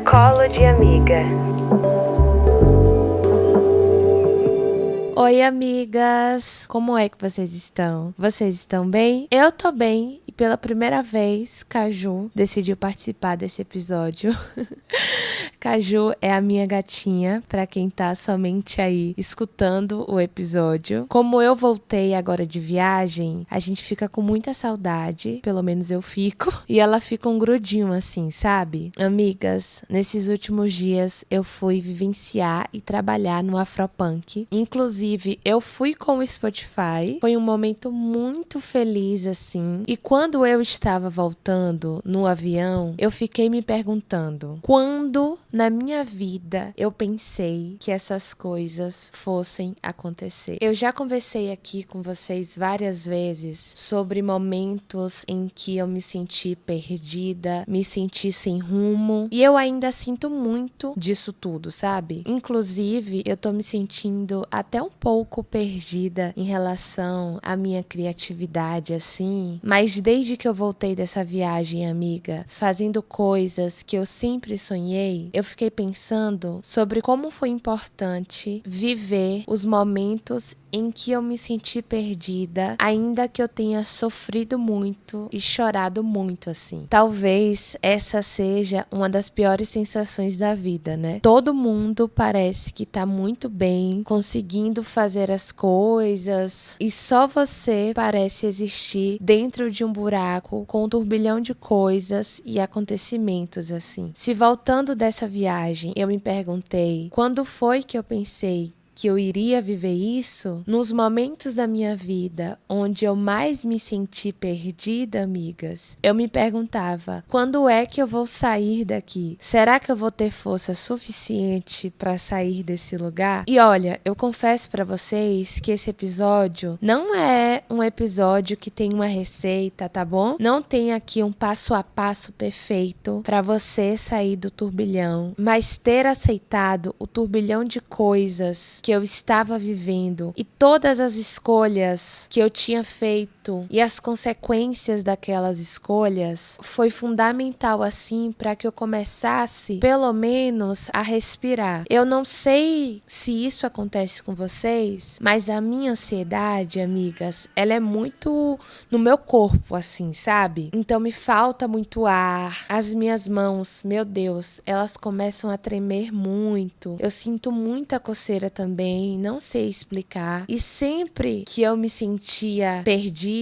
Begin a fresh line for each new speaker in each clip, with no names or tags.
Colo de amiga.
Oi, amigas! Como é que vocês estão? Vocês estão bem? Eu tô bem e pela primeira vez, Caju decidiu participar desse episódio. Caju é a minha gatinha, pra quem tá somente aí escutando o episódio. Como eu voltei agora de viagem, a gente fica com muita saudade, pelo menos eu fico, e ela fica um grudinho assim, sabe? Amigas, nesses últimos dias eu fui vivenciar e trabalhar no Afropunk. Inclusive, eu fui com o Spotify. Foi um momento muito feliz, assim. E quando eu estava voltando no avião, eu fiquei me perguntando: quando na minha vida eu pensei que essas coisas fossem acontecer? Eu já conversei aqui com vocês várias vezes sobre momentos em que eu me senti perdida, me senti sem rumo, e eu ainda sinto muito disso tudo, sabe? Inclusive, eu tô me sentindo até um pouco perdida em relação à minha criatividade, assim, mas desde que eu voltei dessa viagem, amiga, fazendo coisas que eu sempre sonhei, eu fiquei pensando sobre como foi importante viver os momentos em que eu me senti perdida, ainda que eu tenha sofrido muito e chorado muito, assim. Talvez essa seja uma das piores sensações da vida, né? Todo mundo parece que tá muito bem, conseguindo fazer as coisas, e só você parece existir dentro de um buraco com um turbilhão de coisas e acontecimentos, assim. Se voltando dessa viagem, eu me perguntei, quando foi que eu pensei que eu iria viver isso? Nos momentos da minha vida onde eu mais me senti perdida, amigas, eu me perguntava, quando é que eu vou sair daqui? Será que eu vou ter força suficiente para sair desse lugar? E olha, eu confesso para vocês que esse episódio não é um episódio que tem uma receita, tá bom? Não tem aqui um passo a passo perfeito para você sair do turbilhão, mas ter aceitado o turbilhão de coisas que eu estava vivendo e todas as escolhas que eu tinha feito e as consequências daquelas escolhas foi fundamental, assim, para que eu começasse pelo menos a respirar. Eu não sei se isso acontece com vocês, mas a minha ansiedade, amigas, ela é muito no meu corpo, assim, sabe? Então me falta muito ar, as minhas mãos, meu Deus, elas começam a tremer muito, eu sinto muita coceira também, não sei explicar. E sempre que eu me sentia perdida,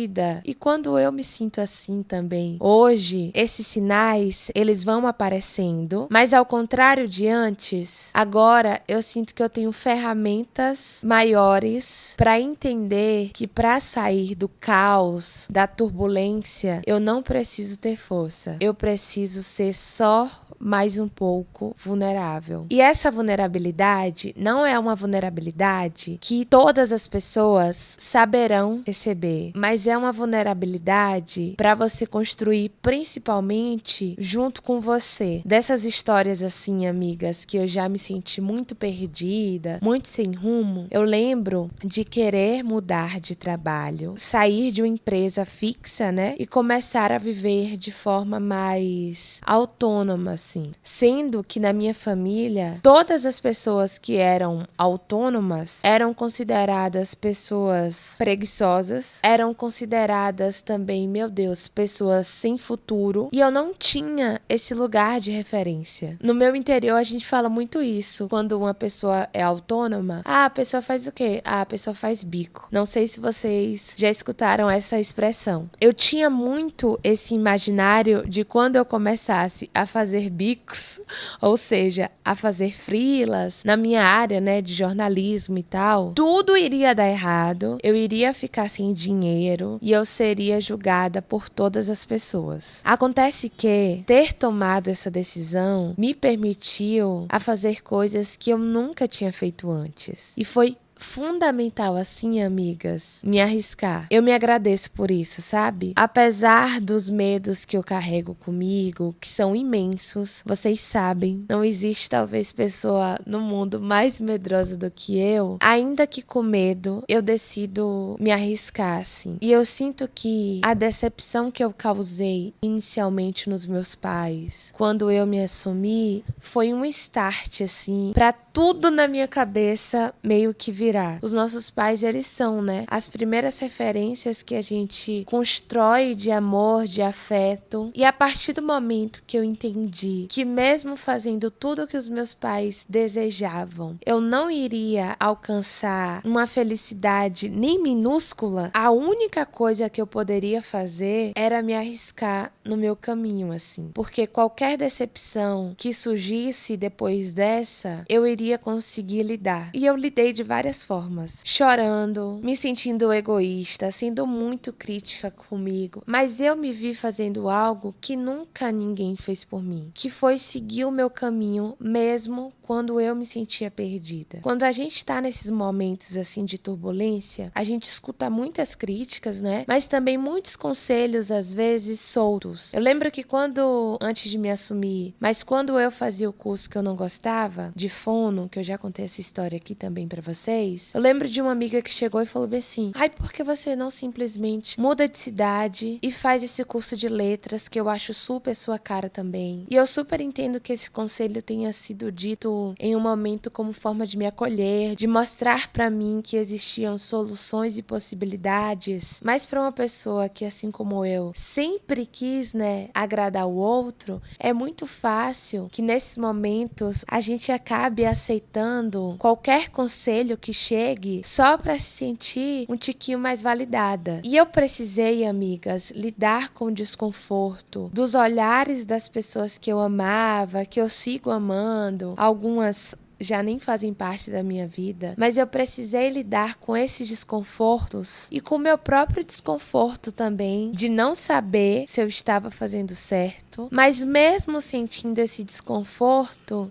e quando eu me sinto assim também, hoje, esses sinais, eles vão aparecendo, mas ao contrário de antes, agora eu sinto que eu tenho ferramentas maiores para entender que para sair do caos, da turbulência, eu não preciso ter força. Eu preciso ser só mais um pouco vulnerável. E essa vulnerabilidade não é uma vulnerabilidade que todas as pessoas saberão receber, mas é uma vulnerabilidade para você construir principalmente junto com você. Dessas histórias assim, amigas, que eu já me senti muito perdida, muito sem rumo, eu lembro de querer mudar de trabalho, sair de uma empresa fixa, né, e começar a viver de forma mais autônoma, assim. Sendo que na minha família, todas as pessoas que eram autônomas eram consideradas pessoas preguiçosas, eram consideradas também, meu Deus, pessoas sem futuro, e eu não tinha esse lugar de referência. No meu interior a gente fala muito isso, quando uma pessoa é autônoma, a pessoa faz o quê? A pessoa faz bico. Não sei se vocês já escutaram essa expressão. Eu tinha muito esse imaginário de quando eu começasse a fazer bicos, ou seja, a fazer freelas na minha área, né, de jornalismo e tal, tudo iria dar errado, eu iria ficar sem dinheiro e eu seria julgada por todas as pessoas. Acontece que ter tomado essa decisão me permitiu a fazer coisas que eu nunca tinha feito antes. E foi fundamental assim, amigas, me arriscar. Eu me agradeço por isso, sabe? Apesar dos medos que eu carrego comigo, que são imensos, vocês sabem, não existe talvez pessoa no mundo mais medrosa do que eu, ainda que com medo, eu decido me arriscar, assim. E eu sinto que a decepção que eu causei inicialmente nos meus pais, quando eu me assumi, foi um start, assim, pra tudo na minha cabeça meio que virar. Os nossos pais, eles são, né, as primeiras referências que a gente constrói de amor, de afeto. E a partir do momento que eu entendi que mesmo fazendo tudo que os meus pais desejavam, eu não iria alcançar uma felicidade nem minúscula, a única coisa que eu poderia fazer era me arriscar no meu caminho, assim. Porque qualquer decepção que surgisse depois dessa, eu iria conseguir lidar. E eu lidei de várias formas. Chorando, me sentindo egoísta, sendo muito crítica comigo. Mas eu me vi fazendo algo que nunca ninguém fez por mim. Que foi seguir o meu caminho, mesmo quando eu me sentia perdida. Quando a gente tá nesses momentos, assim, de turbulência, a gente escuta muitas críticas, né? Mas também muitos conselhos, às vezes, soltos. Eu lembro que antes de me assumir, mas quando eu fazia o curso que eu não gostava, de fono, que eu já contei essa história aqui também pra vocês, eu lembro de uma amiga que chegou e falou bem assim: ai, por que você não simplesmente muda de cidade e faz esse curso de letras, que eu acho super sua cara também? E eu super entendo que esse conselho tenha sido dito em um momento como forma de me acolher, de mostrar pra mim que existiam soluções e possibilidades, mas pra uma pessoa que, assim como eu, sempre quis, né, agradar o outro, é muito fácil que nesses momentos a gente acabe aceitando qualquer conselho que chegue só pra se sentir um tiquinho mais validada. E eu precisei, amigas, lidar com o desconforto dos olhares das pessoas que eu amava, que eu sigo amando, algumas já nem fazem parte da minha vida, mas eu precisei lidar com esses desconfortos e com o meu próprio desconforto também, de não saber se eu estava fazendo certo, mas mesmo sentindo esse desconforto,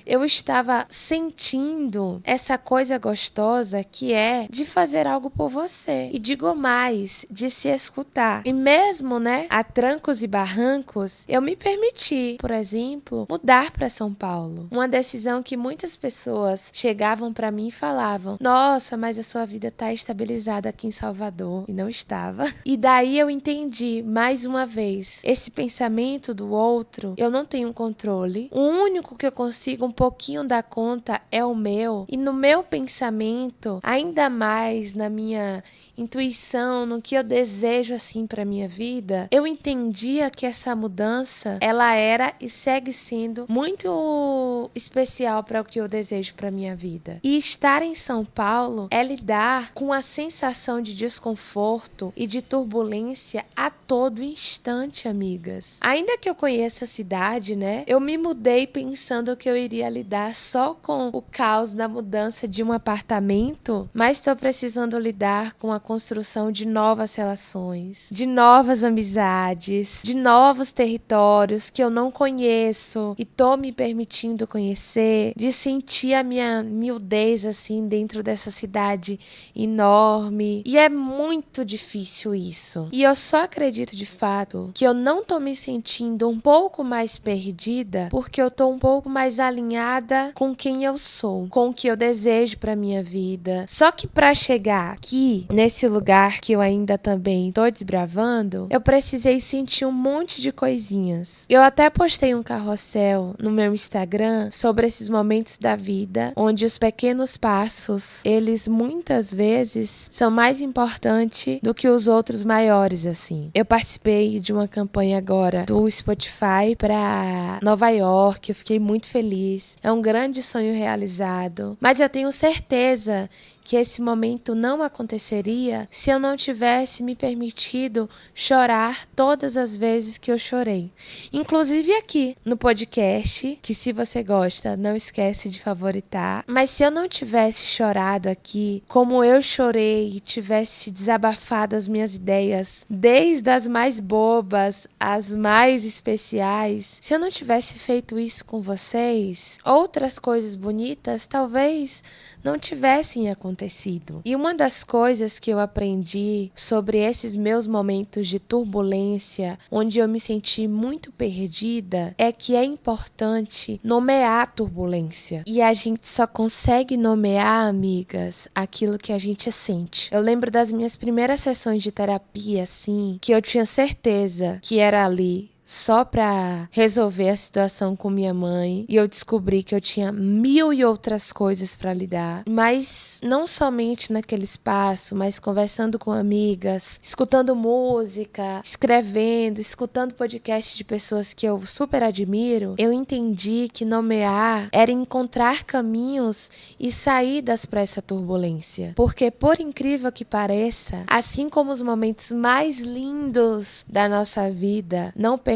eu estava sentindo essa coisa gostosa que é de fazer algo por você. E digo mais, de se escutar. E mesmo, né, a trancos e barrancos, eu me permiti, por exemplo, mudar para São Paulo. Uma decisão que muitas pessoas chegavam para mim e falavam: nossa, mas a sua vida tá estabilizada aqui em Salvador. E não estava. E daí eu entendi, mais uma vez, esse pensamento do outro, eu não tenho controle. O único que eu consigo pouquinho da conta é o meu, e no meu pensamento, ainda mais na minha intuição, no que eu desejo assim para minha vida, eu entendia que essa mudança, ela era e segue sendo muito especial para o que eu desejo para minha vida. E estar em São Paulo é lidar com a sensação de desconforto e de turbulência a todo instante, amigas. Ainda que eu conheça a cidade, né? Eu me mudei pensando que eu iria lidar só com o caos da mudança de um apartamento, mas estou precisando lidar com a construção de novas relações, de novas amizades, de novos territórios que eu não conheço e tô me permitindo conhecer, de sentir a minha miudez assim dentro dessa cidade enorme. E é muito difícil isso. E eu só acredito de fato que eu não tô me sentindo um pouco mais perdida porque eu tô um pouco mais alinhada com quem eu sou, com o que eu desejo pra minha vida. Só que pra chegar aqui, nesse lugar que eu ainda também tô desbravando, eu precisei sentir um monte de coisinhas. Eu até postei um carrossel no meu Instagram sobre esses momentos da vida, onde os pequenos passos, eles muitas vezes são mais importantes do que os outros maiores, assim. Eu participei de uma campanha agora do Spotify pra Nova York, eu fiquei muito feliz. É um grande sonho realizado, mas eu tenho certeza que esse momento não aconteceria se eu não tivesse me permitido chorar todas as vezes que eu chorei. Inclusive aqui no podcast, que se você gosta, não esquece de favoritar. Mas se eu não tivesse chorado aqui, como eu chorei e tivesse desabafado as minhas ideias, desde as mais bobas às mais especiais, se eu não tivesse feito isso com vocês, outras coisas bonitas talvez não tivessem acontecido. acontecido. E uma das coisas que eu aprendi sobre esses meus momentos de turbulência, onde eu me senti muito perdida, é que é importante nomear a turbulência. E a gente só consegue nomear, amigas, aquilo que a gente sente. Eu lembro das minhas primeiras sessões de terapia, assim, que eu tinha certeza que era ali só pra resolver a situação com minha mãe, e eu descobri que eu tinha 1000 e outras coisas pra lidar, mas não somente naquele espaço, mas conversando com amigas, escutando música, escrevendo, escutando podcast de pessoas que eu super admiro. Eu entendi que nomear era encontrar caminhos e saídas para essa turbulência, porque por incrível que pareça, assim como os momentos mais lindos da nossa vida não perduram,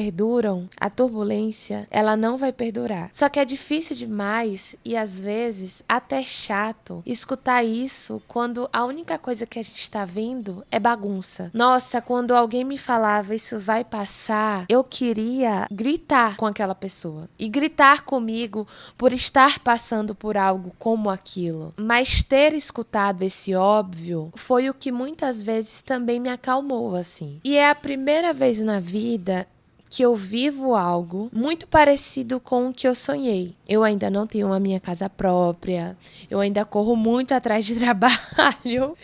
a turbulência, ela não vai perdurar. Só que é difícil demais e às vezes até chato escutar isso quando a única coisa que a gente está vendo é bagunça. Nossa, quando alguém me falava isso vai passar, eu queria gritar com aquela pessoa e gritar comigo por estar passando por algo como aquilo. Mas ter escutado esse óbvio foi o que muitas vezes também me acalmou, assim. E é a primeira vez na vida que eu vivo algo muito parecido com o que eu sonhei. Eu ainda não tenho a minha casa própria, eu ainda corro muito atrás de trabalho,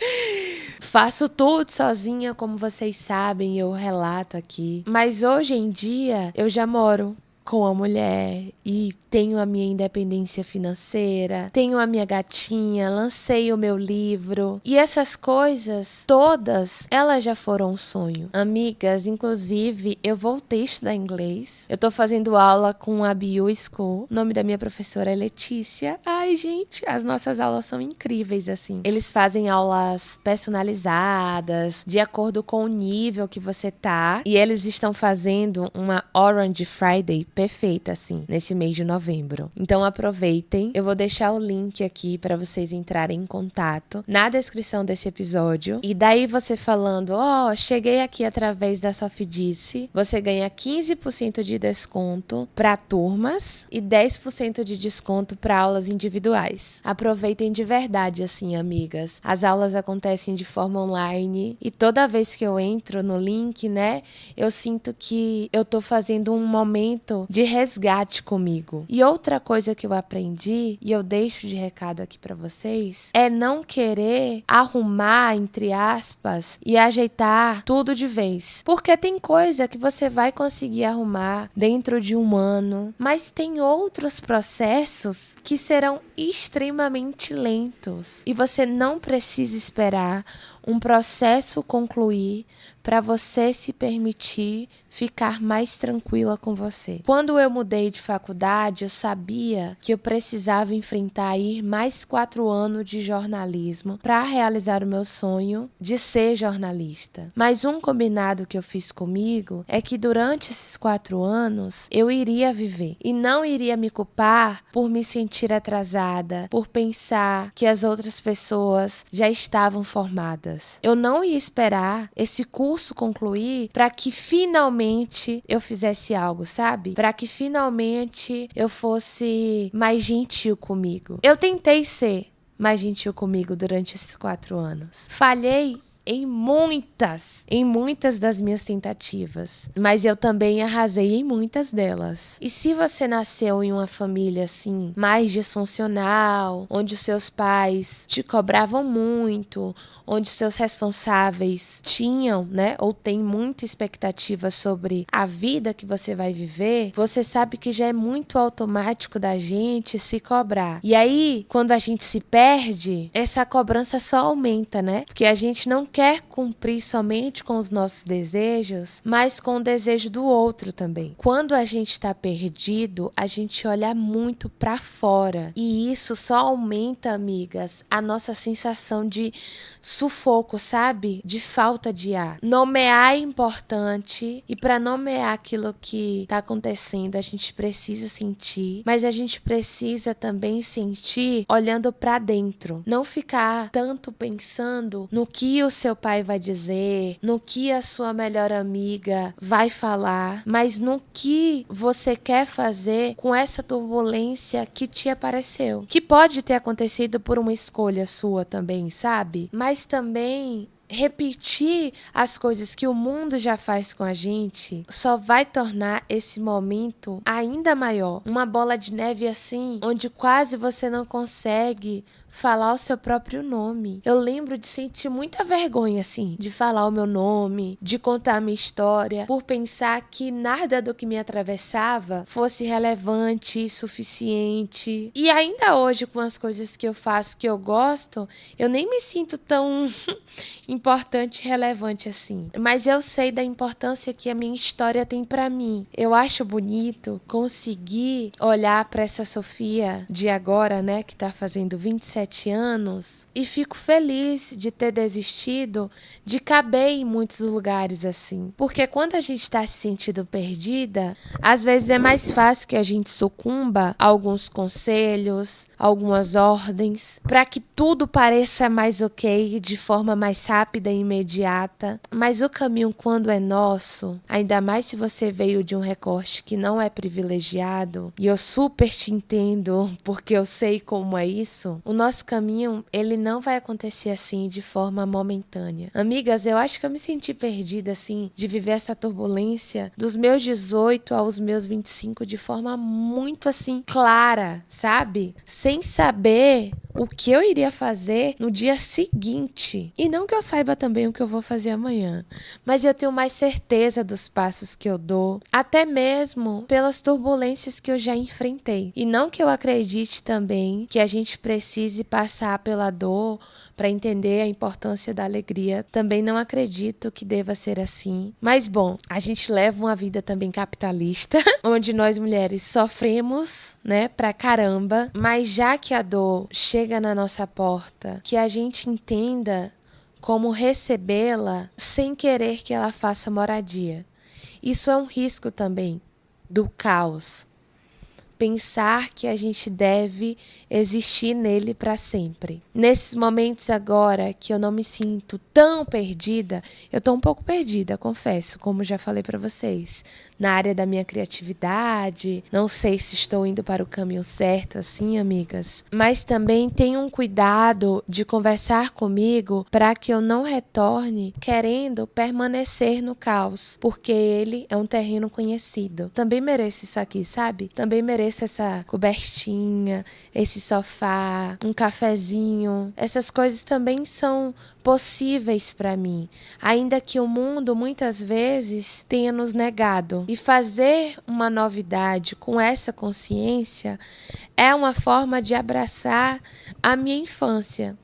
faço tudo sozinha, como vocês sabem, eu relato aqui. Mas hoje em dia, eu já moro com a mulher e tenho a minha independência financeira, tenho a minha gatinha, lancei o meu livro e essas coisas todas, elas já foram um sonho. Amigas, inclusive eu voltei a estudar inglês, eu tô fazendo aula com a BU School, o nome da minha professora é Letícia. Ai gente, as nossas aulas são incríveis assim, eles fazem aulas personalizadas, de acordo com o nível que você tá, e eles estão fazendo uma Orange Friday perfeita, assim, nesse mês de novembro. Então aproveitem. Eu vou deixar o link aqui para vocês entrarem em contato na descrição desse episódio. E daí você falando, cheguei aqui através da Sofidice, você ganha 15% de desconto para turmas e 10% de desconto para aulas individuais. Aproveitem de verdade, assim, amigas. As aulas acontecem de forma online e toda vez que eu entro no link, né, eu sinto que eu tô fazendo um momento de resgate comigo. E outra coisa que eu aprendi, e eu deixo de recado aqui pra vocês, é não querer arrumar, entre aspas, e ajeitar tudo de vez. Porque tem coisa que você vai conseguir arrumar dentro de um ano, mas tem outros processos que serão extremamente lentos. E você não precisa esperar um processo concluir para você se permitir ficar mais tranquila com você. Quando eu mudei de faculdade, eu sabia que eu precisava enfrentar aí mais 4 anos de jornalismo para realizar o meu sonho de ser jornalista. Mas um combinado que eu fiz comigo é que durante esses 4 anos eu iria viver e não iria me culpar por me sentir atrasada, por pensar que as outras pessoas já estavam formadas. Eu não ia esperar esse curso concluir para que finalmente eu fizesse algo, sabe? Para que finalmente eu fosse mais gentil comigo. Eu tentei ser mais gentil comigo durante esses 4 anos. Falhei em muitas das minhas tentativas, mas eu também arrasei em muitas delas. E se você nasceu em uma família assim, mais disfuncional, onde os seus pais te cobravam muito, onde seus responsáveis tinham, né, ou têm muita expectativa sobre a vida que você vai viver, você sabe que já é muito automático da gente se cobrar. E aí, quando a gente se perde, essa cobrança só aumenta, né? Porque a gente não quer cumprir somente com os nossos desejos, mas com o desejo do outro também. Quando a gente está perdido, a gente olha muito para fora. E isso só aumenta, amigas, a nossa sensação de sufoco, sabe? De falta de ar. Nomear é importante, e para nomear aquilo que está acontecendo, a gente precisa sentir, mas a gente precisa também sentir olhando para dentro. Não ficar tanto pensando no que o seu seu pai vai dizer, no que a sua melhor amiga vai falar, mas no que você quer fazer com essa turbulência que te apareceu. Que pode ter acontecido por uma escolha sua também, sabe? Mas também repetir as coisas que o mundo já faz com a gente só vai tornar esse momento ainda maior. Uma bola de neve assim, onde quase você não consegue falar o seu próprio nome. Eu lembro de sentir muita vergonha, assim, de falar o meu nome, de contar a minha história, por pensar que nada do que me atravessava fosse relevante e suficiente. E ainda hoje, com as coisas que eu faço que eu gosto, eu nem me sinto tão importante e relevante assim. Mas eu sei da importância que a minha história tem pra mim. Eu acho bonito conseguir olhar pra essa Sofia de agora, né, que tá fazendo 27 anos, e fico feliz de ter desistido de caber em muitos lugares assim. Porque quando a gente tá se sentindo perdida, às vezes é mais fácil que a gente sucumba a alguns conselhos, algumas ordens, para que tudo pareça mais ok, de forma mais rápida e imediata. Mas o caminho, quando é nosso, ainda mais se você veio de um recorte que não é privilegiado, e eu super te entendo, porque eu sei como é isso, o nosso caminho, ele não vai acontecer assim, de forma momentânea. Amigas, eu acho que eu me senti perdida, assim, de viver essa turbulência dos meus 18 aos meus 25 de forma muito, assim, clara, sabe? Sem saber o que eu iria fazer no dia seguinte. E não que eu saiba também o que eu vou fazer amanhã, mas eu tenho mais certeza dos passos que eu dou, até mesmo pelas turbulências que eu já enfrentei. E não que eu acredite também que a gente precise passar pela dor para entender a importância da alegria. Também não acredito que deva ser assim. Mas bom, a gente leva uma vida também capitalista, onde nós mulheres sofremos, né, pra caramba. Mas já que a dor chega na nossa porta, que a gente entenda como recebê-la sem querer que ela faça moradia. Isso é um risco também do caos. Pensar que a gente deve existir nele para sempre. Nesses momentos agora que eu não me sinto tão perdida, eu tô um pouco perdida, confesso, como já falei para vocês, na área da minha criatividade, não sei se estou indo para o caminho certo assim, amigas, mas também tenho um cuidado de conversar comigo para que eu não retorne querendo permanecer no caos, porque ele é um terreno conhecido. Também mereço isso aqui, sabe? Também mereço essa cobertinha, esse sofá, um cafezinho. Essas coisas também são possíveis para mim, ainda que o mundo muitas vezes tenha nos negado. E fazer uma novidade com essa consciência é uma forma de abraçar a minha infância.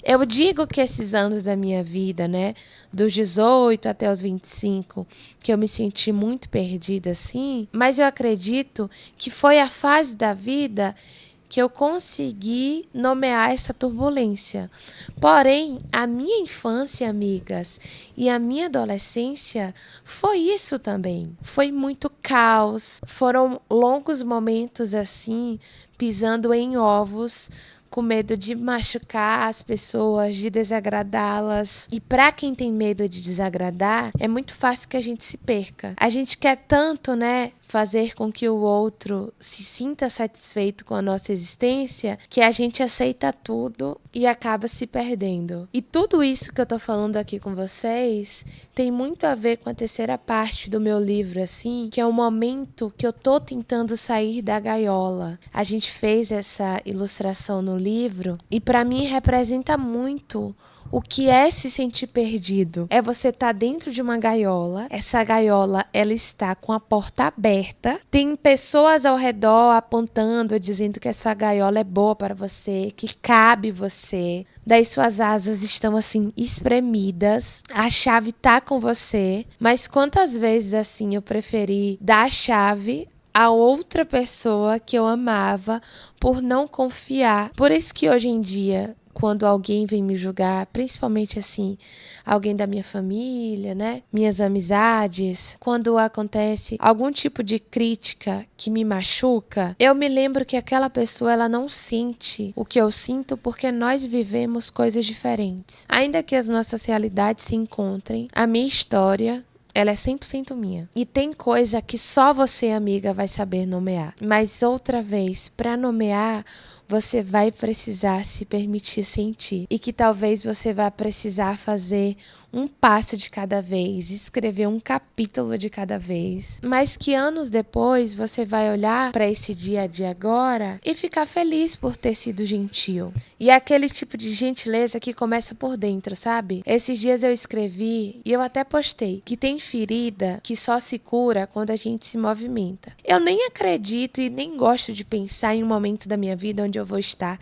Eu digo que esses anos da minha vida, né, dos 18 até os 25, que eu me senti muito perdida assim, mas eu acredito que foi a fase da vida que eu consegui nomear essa turbulência. Porém, a minha infância, amigas, e a minha adolescência foi isso também. Foi muito caos, foram longos momentos assim, pisando em ovos, com medo de machucar as pessoas, de desagradá-las. E para quem tem medo de desagradar, é muito fácil que a gente se perca. A gente quer tanto, né, fazer com que o outro se sinta satisfeito com a nossa existência, que a gente aceita tudo e acaba se perdendo. E tudo isso que eu tô falando aqui com vocês tem muito a ver com a terceira parte do meu livro, assim, que é o momento que eu tô tentando sair da gaiola. A gente fez essa ilustração no livro e para mim representa muito o que é se sentir perdido. É você estar dentro de uma gaiola. Essa gaiola, ela está com a porta aberta. Tem pessoas ao redor apontando, dizendo que essa gaiola é boa para você, que cabe você. Daí suas asas estão assim espremidas. A chave tá com você. Mas quantas vezes assim eu preferi dar a chave a outra pessoa que eu amava por não confiar. Por isso que hoje em dia, quando alguém vem me julgar, principalmente assim, alguém da minha família, né? Minhas amizades, quando acontece algum tipo de crítica que me machuca, eu me lembro que aquela pessoa, ela não sente o que eu sinto porque nós vivemos coisas diferentes. Ainda que as nossas realidades se encontrem, a minha história, ela é 100% minha. E tem coisa que só você, amiga, vai saber nomear. Mas outra vez, para nomear, você vai precisar se permitir sentir. E que talvez você vá precisar fazer um passo de cada vez, escrever um capítulo de cada vez. Mas que anos depois você vai olhar para esse dia de agora e ficar feliz por ter sido gentil. E é aquele tipo de gentileza que começa por dentro, sabe? Esses dias eu escrevi e eu até postei que tem ferida que só se cura quando a gente se movimenta. Eu nem acredito e nem gosto de pensar em um momento da minha vida onde eu vou estar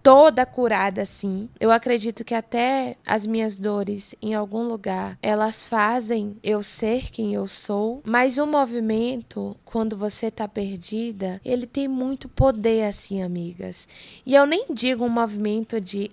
toda curada assim. Eu acredito que até as minhas dores em algum lugar, elas fazem eu ser quem eu sou, mas o movimento, quando você tá perdida, ele tem muito poder assim, amigas. E eu nem digo um movimento de,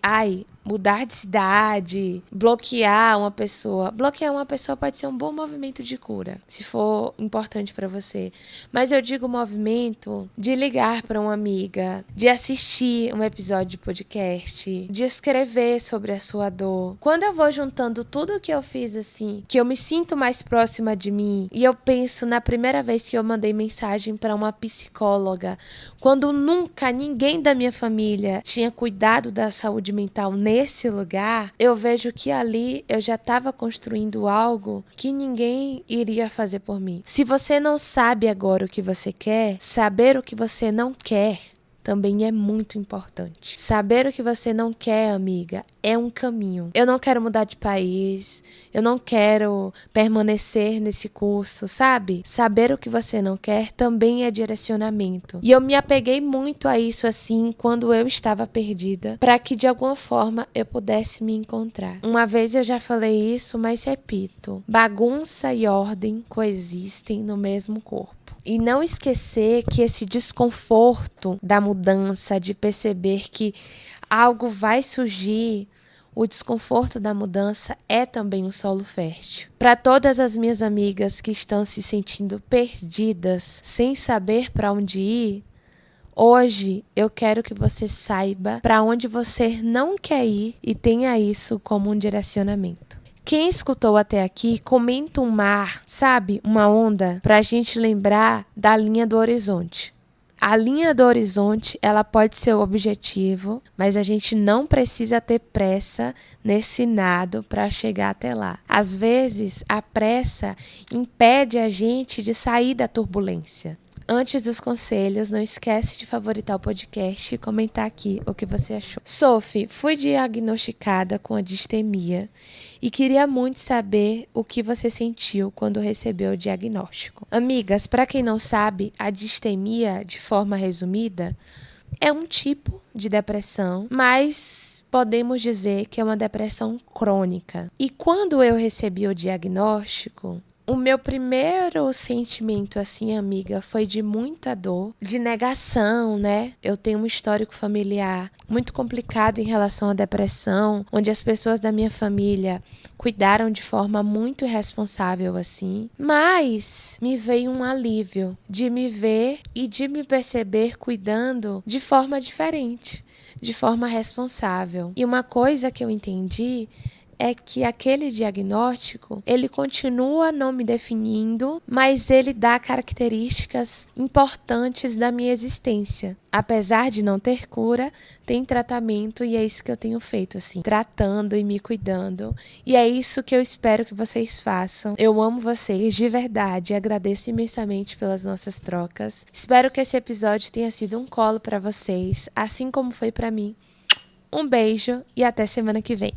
mudar de cidade, bloquear uma pessoa. Bloquear uma pessoa pode ser um bom movimento de cura, se for importante para você. Mas eu digo movimento de ligar para uma amiga, de assistir um episódio de podcast, de escrever sobre a sua dor. Quando eu vou juntando tudo que eu fiz assim, que eu me sinto mais próxima de mim, e eu penso na primeira vez que eu mandei mensagem para uma psicóloga, quando nunca ninguém da minha família tinha cuidado da saúde mental nesse lugar, eu vejo que ali eu já estava construindo algo que ninguém iria fazer por mim. Se você não sabe agora o que você quer, saber o que você não quer também é muito importante. Saber o que você não quer, amiga, é um caminho. Eu não quero mudar de país, eu não quero permanecer nesse curso, sabe? Saber o que você não quer também é direcionamento. E eu me apeguei muito a isso assim quando eu estava perdida, para que de alguma forma eu pudesse me encontrar. Uma vez eu já falei isso, mas repito: bagunça e ordem coexistem no mesmo corpo. E não esquecer que esse desconforto da mudança, de perceber que algo vai surgir, o desconforto da mudança é também um solo fértil. Para todas as minhas amigas que estão se sentindo perdidas, sem saber para onde ir, hoje eu quero que você saiba para onde você não quer ir e tenha isso como um direcionamento. Quem escutou até aqui, comenta um mar, sabe? Uma onda, pra gente lembrar da linha do horizonte. A linha do horizonte, ela pode ser o objetivo, mas a gente não precisa ter pressa nesse nado para chegar até lá. Às vezes, a pressa impede a gente de sair da turbulência. Antes dos conselhos, não esquece de favoritar o podcast e comentar aqui o que você achou. Sophie, fui diagnosticada com a distemia e queria muito saber o que você sentiu quando recebeu o diagnóstico. Amigas, para quem não sabe, a distemia, de forma resumida, é um tipo de depressão, mas podemos dizer que é uma depressão crônica. E quando eu recebi o diagnóstico, o meu primeiro sentimento, assim, amiga, foi de muita dor, de negação, né? Eu tenho um histórico familiar muito complicado em relação à depressão, onde as pessoas da minha família cuidaram de forma muito irresponsável, assim. Mas me veio um alívio de me ver e de me perceber cuidando de forma diferente, de forma responsável. E uma coisa que eu entendi é que aquele diagnóstico, ele continua não me definindo, mas ele dá características importantes da minha existência. Apesar de não ter cura, tem tratamento e é isso que eu tenho feito, assim, tratando e me cuidando. E é isso que eu espero que vocês façam. Eu amo vocês de verdade e agradeço imensamente pelas nossas trocas. Espero que esse episódio tenha sido um colo para vocês, assim como foi para mim. Um beijo e até semana que vem.